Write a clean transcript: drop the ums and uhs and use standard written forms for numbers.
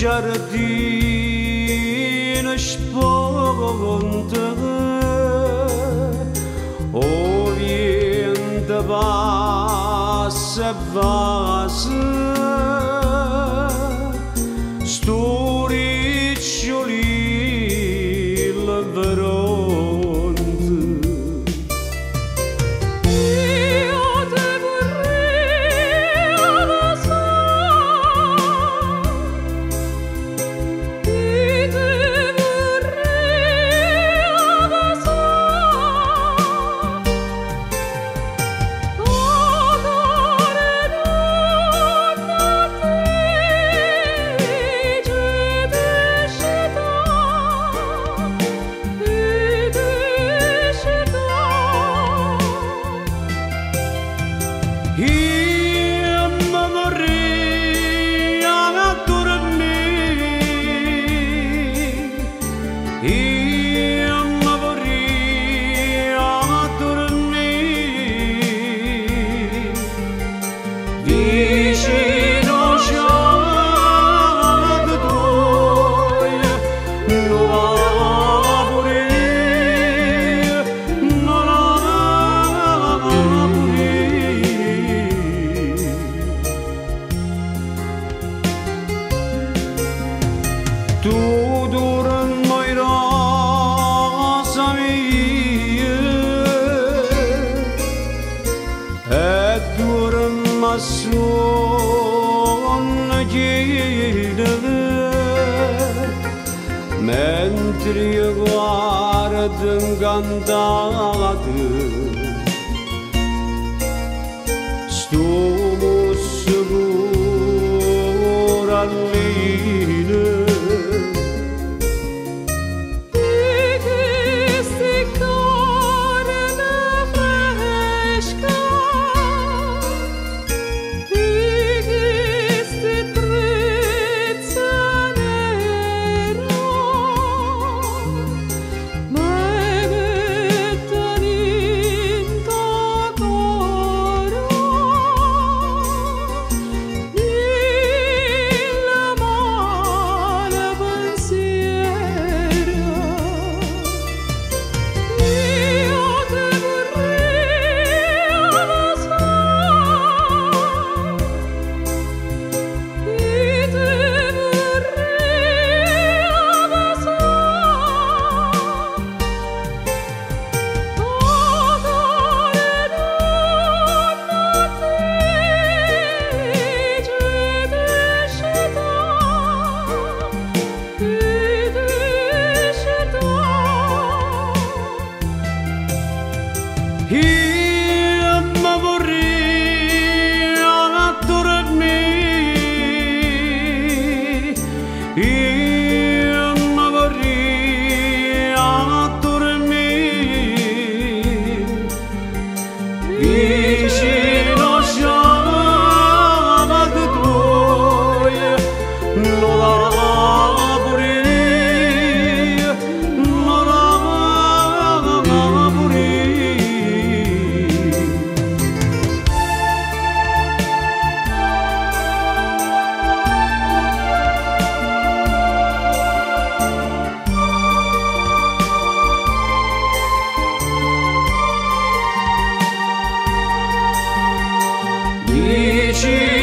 giardino sponda o vento passa e passa sto riccioli la veronda io te vorrei abbassare io te vorrei abbassare odore donna te io mi vorrei addormentare io mi vorrei addormentare vicino c'è tu non tu dormi rosa mia e dormi a sonno chiede mentre io guardo incantato sto sicuro all'ina io mi vorrei addormentare io mi vorrei addormentare vicino c'è tu non la vicino